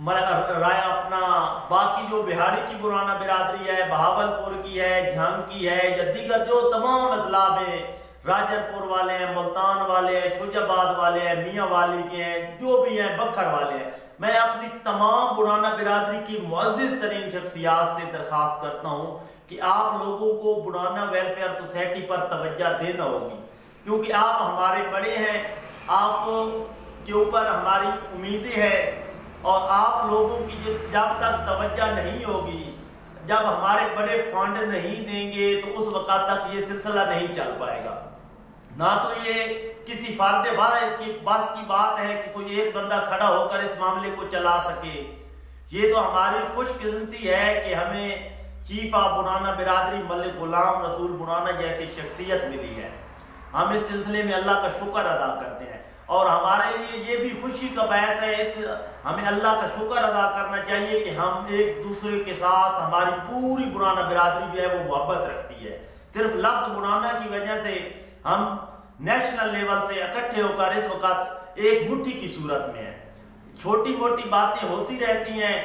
رائے اپنا باقی جو بہاری کی برانا برادری ہے، بہاولپور کی ہے، جھنگ کی ہے، یا دیگر جو تمام اضلاع میں راجر پور والے ہیں، ملتان والے ہیں، شوج آباد والے ہیں، میاں والی کے ہیں، جو بھی ہیں، بکھر والے ہیں، میں اپنی تمام برانا برادری کی معزز ترین شخصیات سے درخواست کرتا ہوں کہ آپ لوگوں کو برانا ویلفیئر سوسائٹی پر توجہ دینا ہوگی، کیونکہ آپ ہمارے بڑے ہیں، آپ کے اوپر ہماری امیدیں ہیں، اور آپ لوگوں کی جب تک توجہ نہیں ہوگی، جب ہمارے بڑے فنڈ نہیں دیں گے تو اس وقت تک یہ سلسلہ نہیں چل پائے گا۔ نہ تو یہ کسی فرد واحد کی بس کی بات ہے کہ کوئی ایک بندہ کھڑا ہو کر اس معاملے کو چلا سکے، یہ تو ہماری خوش قسمتی ہے کہ ہمیں چیف آف برانا برادری ملک غلام رسول برانا جیسی شخصیت ملی ہے۔ ہم اس سلسلے میں اللہ کا شکر ادا کرتے ہیں، اور ہمارے لیے یہ بھی خوشی کا باعث ہے، ہمیں اللہ کا شکر ادا کرنا چاہیے کہ ہم ایک دوسرے کے ساتھ، ہماری پوری برانا برادری جو ہے وہ محبت رکھتی ہے۔ صرف لفظ برانا کی وجہ سے ہم نیشنل لیول سے اکٹھے ہو کر اس وقت ایک مٹھی کی صورت میں ہیں۔ چھوٹی موٹی باتیں ہوتی رہتی ہیں،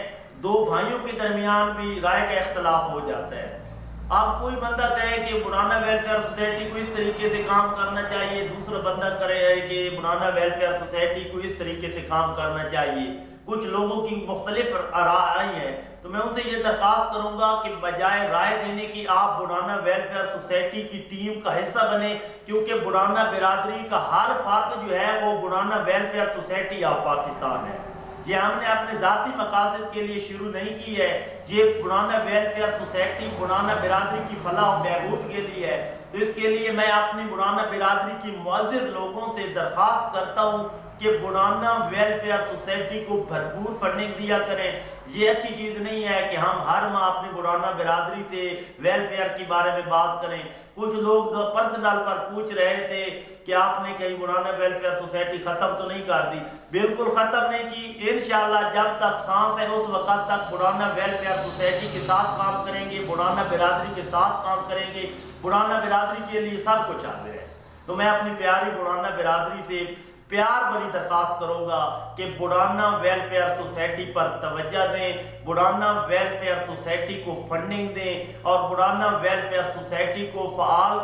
دو بھائیوں کے درمیان بھی رائے کا اختلاف ہو جاتا ہے۔ اب کوئی بندہ کہے کہ برانا ویلفیئر سوسائٹی کو اس طریقے سے کام کرنا چاہیے، دوسرا بندہ کرے کہ برانا ویلفیئر سوسائٹی کو اس طریقے سے کام کرنا چاہیے، کچھ لوگوں کی مختلف رائے ہیں، تو میں ان سے یہ درخواست کروں گا کہ بجائے رائے دینے کی آپ برانا ویلفیئر سوسائٹی کی ٹیم کا حصہ بنیں، کیونکہ برانا برادری کا ہر فرد جو ہے وہ برانا ویلفیئر سوسائٹی آف پاکستان ہے۔ یہ ہم نے اپنے ذاتی مقاصد کے لیے شروع نہیں کی ہے، یہ برانا ویلفیئر سوسائٹی برانا برادری کی فلاح و بہبود کے لیے ہے۔ تو اس کے لیے میں اپنی برانا برادری کی معزز لوگوں سے درخواست کرتا ہوں کہ برانا ویلفیئر سوسائٹی کو بھرپور فنڈنگ دیا کریں۔ یہ اچھی چیز نہیں ہے کہ ہم ہر ماہ اپنی برانا برادری سے ویلفیئر کے بارے میں بات کریں۔ کچھ لوگ پرسنل پر پوچھ رہے تھے کہ آپ نے کہیں برانا ویلفیئر سوسائٹی ختم تو نہیں کر دی؟ بالکل ختم نہیں کی، انشاءاللہ جب تک سانس ہے اس وقت تک برانا ویلفیئر سوسائٹی کے ساتھ کام کریں گے، برانا برادری کے ساتھ کام کریں گے۔ برانا برادری کے لیے سب کچھ حاضر ہے۔ تو میں اپنی پیاری برانا برادری سے پیار بھری درخواست کروں گا کہ برانا ویلفیئر سوسائٹی پر توجہ دیں، برانا ویلفیئر سوسائٹی کو فنڈنگ دیں، اور برانا ویلفیئر سوسائٹی کو فعال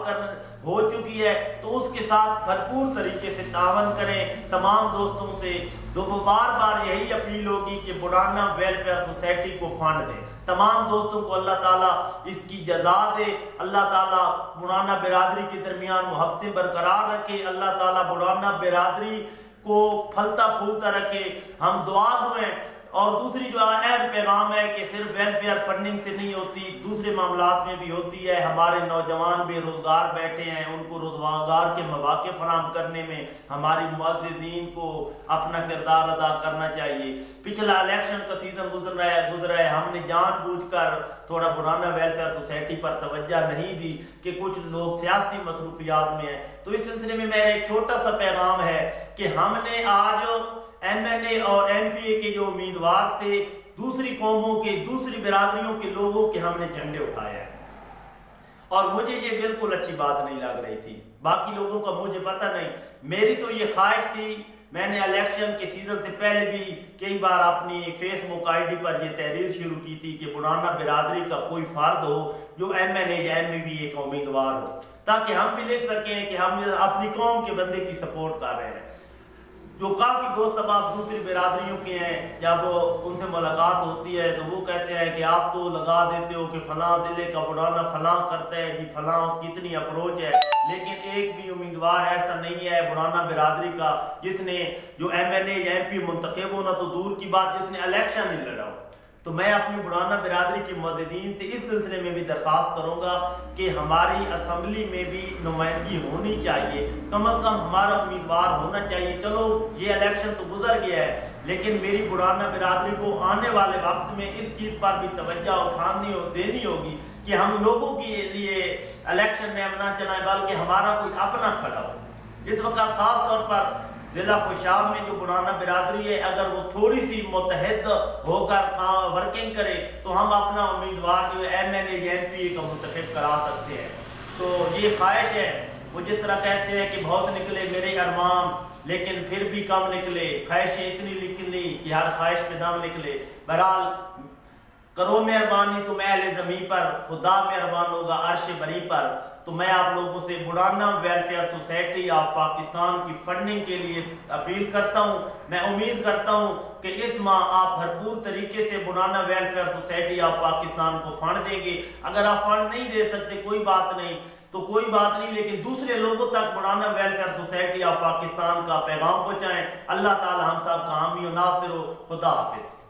ہو چکی ہے تو اس کے ساتھ بھرپور طریقے سے تعاون کریں۔ تمام دوستوں سے بار بار یہی اپیل ہوگی کہ برانا ویلفیئر سوسائٹی کو فنڈ دیں۔ تمام دوستوں کو اللہ تعالیٰ اس کی جزا دے، اللہ تعالیٰ برانا برادری کے درمیان محبتیں برقرار رکھے، اللہ تعالیٰ برانا برادری کو پھلتا پھولتا رکھے۔ ہم دعا دیں۔ اور دوسری جو اہم پیغام ہے کہ صرف ویلفیئر فنڈنگ سے نہیں ہوتی، دوسرے معاملات میں بھی ہوتی ہے۔ ہمارے نوجوان بے روزگار بیٹھے ہیں، ان کو روزگار کے مواقع فراہم کرنے میں ہماری معززین کو اپنا کردار ادا کرنا چاہیے۔ پچھلا الیکشن کا سیزن گزرا ہے، ہم نے جان بوجھ کر تھوڑا برانا ویلفیئر سوسائٹی پر توجہ نہیں دی کہ کچھ لوگ سیاسی مصروفیات میں ہیں۔ تو اس سلسلے میں میرا ایک چھوٹا سا پیغام ہے کہ ہم نے آج ایم این اے اور ایم پی اے کے جو امیدوار تھے، دوسری قوموں کے، دوسری برادریوں کے لوگوں کے ہم نے جھنڈے اٹھائے ہیں، اور مجھے یہ بالکل اچھی بات نہیں لگ رہی تھی۔ باقی لوگوں کا مجھے پتہ نہیں، میری تو یہ خواہش تھی، میں نے الیکشن کے سیزن سے پہلے بھی کئی بار اپنی فیس بک آئی ڈی پر یہ تحریر شروع کی تھی کہ برانا برادری کا کوئی فرد ہو جو ایم این اے یا ایم پی اے کا امیدوار ہو، تاکہ ہم بھی لکھ سکیں کہ ہم اپنی قوم کے بندے کی سپورٹ کر رہے ہیں۔ جو کافی دوست اب آپ دوسری برادریوں کے ہیں، جب ان سے ملاقات ہوتی ہے تو وہ کہتے ہیں کہ آپ تو لگا دیتے ہو کہ فلاں ضلع کا برانا فلاں کرتا ہے جی، فلاں اس کی اتنی اپروچ ہے، لیکن ایک بھی امیدوار ایسا نہیں ہے برانا برادری کا جس نے جو ایم این اے یا ایم پی منتخب ہونا تو دور کی بات، جس نے الیکشن نہیں لڑا ہو۔ تو میں اپنی برانا برادری کے معززین سے اس سلسلے میں بھی درخواست کروں گا کہ ہماری اسمبلی میں بھی نمائندگی ہونی چاہیے، کم از کم ہمارا امیدوار ہونا چاہیے۔ چلو یہ الیکشن تو گزر گیا ہے، لیکن میری برانا برادری کو آنے والے وقت میں اس چیز پر بھی توجہ دینی ہوگی کہ ہم لوگوں کے لیے الیکشن میں نہ چلائیں بلکہ ہمارا کوئی اپنا کھڑا ہو۔ اس وقت خاص طور پر ضلع خوشاب میں جو برانا برادری ہے، اگر وہ تھوڑی سی متحد ہو کر ورکنگ کرے تو ہم اپنا امیدوار جو ایم این اے یا ایم پی اے کا منتخب کرا سکتے ہیں۔ تو یہ خواہش ہے وہ جس طرح کہتے ہیں کہ بہت نکلے میرے ارمان لیکن پھر بھی کم نکلے، خواہشیں اتنی نکلی کہ ہر خواہش پہ دم نکلے۔ بہرحال کرو مہربانی تم اہل زمین پر، خدا مہربان ہوگا عرش بری پر۔ تو میں آپ لوگوں سے بڑھانا ویلفیئر سوسائٹی آف پاکستان کی فنڈنگ کے لیے اپیل کرتا ہوں۔ میں امید کرتا ہوں کہ اس ماہ آپ بھرپور طریقے سے بڑھانا ویلفیئر سوسائٹی آف پاکستان کو فنڈ دیں گے۔ اگر آپ فنڈ نہیں دے سکتے کوئی بات نہیں، تو کوئی بات نہیں، لیکن دوسرے لوگوں تک بڑھانا ویلفیئر سوسائٹی آف پاکستان کا پیغام پہنچائیں۔ اللہ تعالی ہم سب کا حامی و ناصر ہو۔ خدا حافظ۔